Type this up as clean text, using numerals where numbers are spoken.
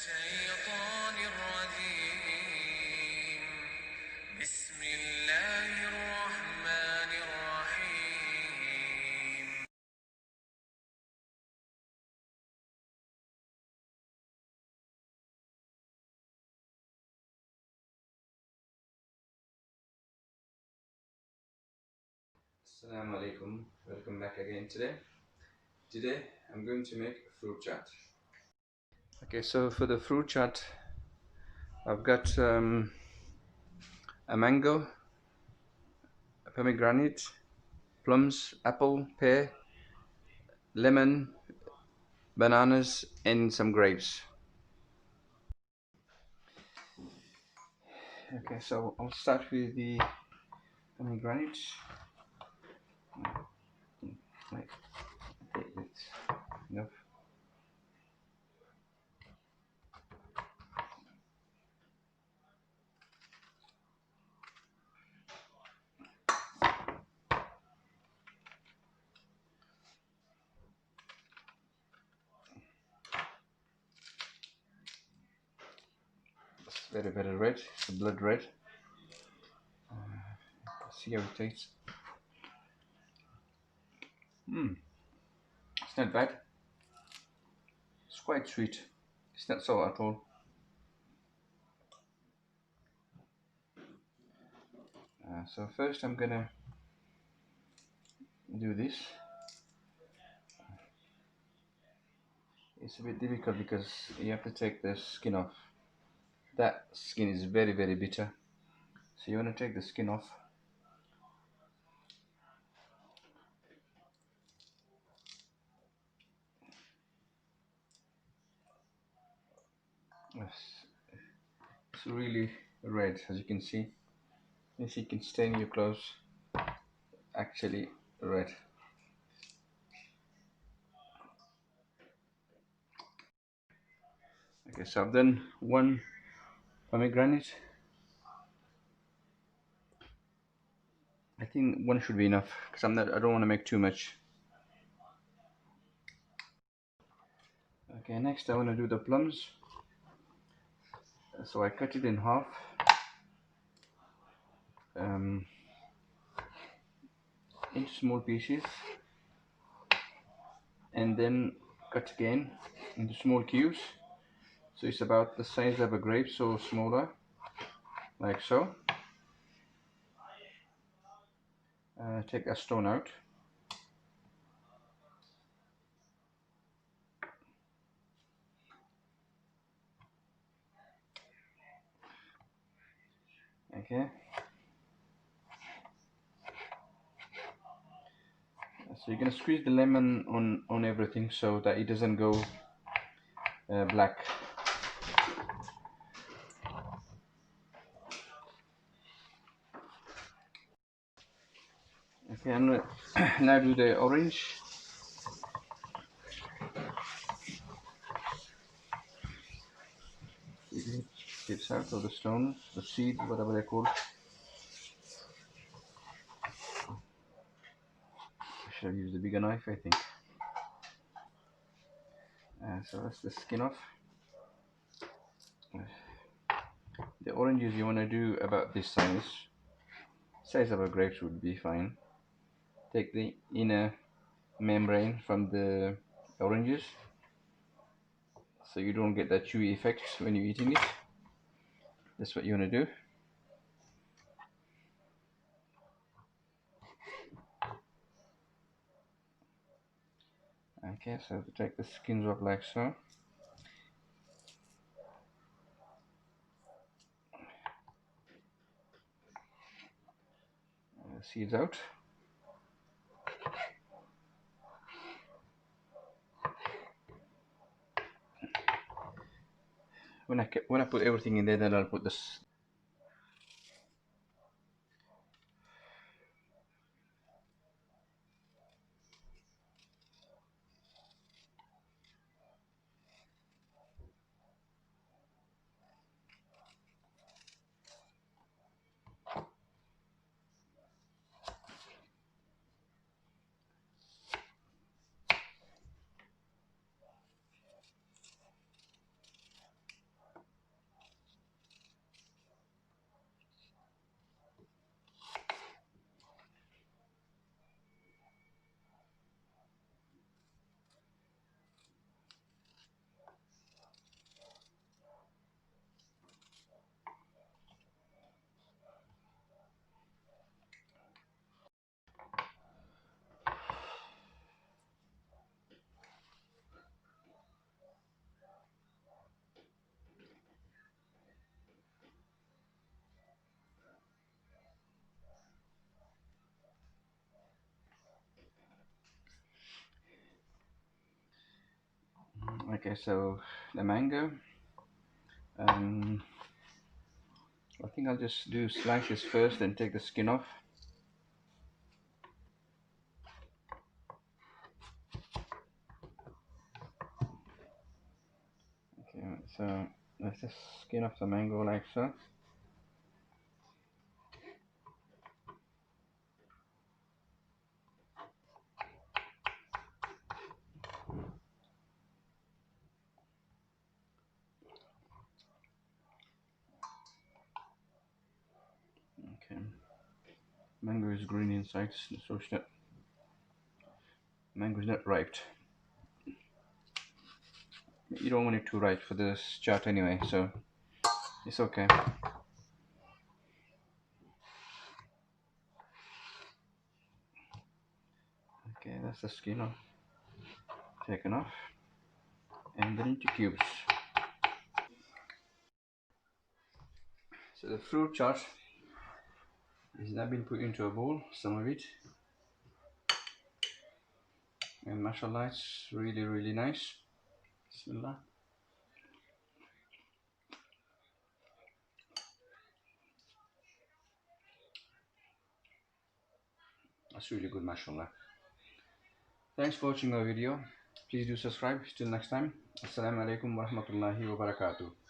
الشيطان الرجيم. بسم الله الرحمن الرحيم. Assalamu alaikum, welcome back again today. Today I'm going to make a fruit chaat. Okay, so for the fruit chaat I've got a mango, a pomegranate, plums, apple, pear, lemon, bananas and some grapes. Okay, so I'll start with the pomegranate. Right, it's enough. It's very red, it's a blood red. See how it tastes. It's not bad. It's quite sweet. It's not sour at all. So first I'm gonna do this. It's a bit difficult because you have to take the skin off. That skin is very bitter, so you want to take the skin off. It's really red, as you can see. If you can stain your clothes, actually red. Okay, so I've done one pomegranate. I think one should be enough because I don't want to make too much. Okay, next I want to do the plums. So I cut it in half. Into small pieces, and then cut again into small cubes. So it's about the size of a grape, so smaller, like so. Take a stone out. Okay. So you're gonna squeeze the lemon on everything so that it doesn't go black. Okay, I'm gonna now do the orange. Tips out of the stones, the seeds, whatever they're called. I should have used a bigger knife, I think. So that's the skin off. The oranges you want to do about this size of a grapes would be fine. Take the inner membrane from the oranges so you don't get that chewy effect when you're eating it. That's what you want to do. Okay, so to take the skins off like so. Seeds out. When I put everything in there, then I'll put this. Okay, so the mango. I think I'll just do slices first and take the skin off. Okay, so let's just skin off the mango like so. Okay, mango is green inside, so it's not, mango is not ripe. You don't want it too ripe for this chaat anyway, so it's okay. Okay, that's the skin off, taken off, and then into cubes. So the fruit chaat is now been put into a bowl, some of it, and mashallah, it's really nice. Bismillah. That's really good, mashallah. Thanks for watching my video. Please do subscribe. Till next time. Assalamu alaikum wa rahmatullahi wa barakatuh.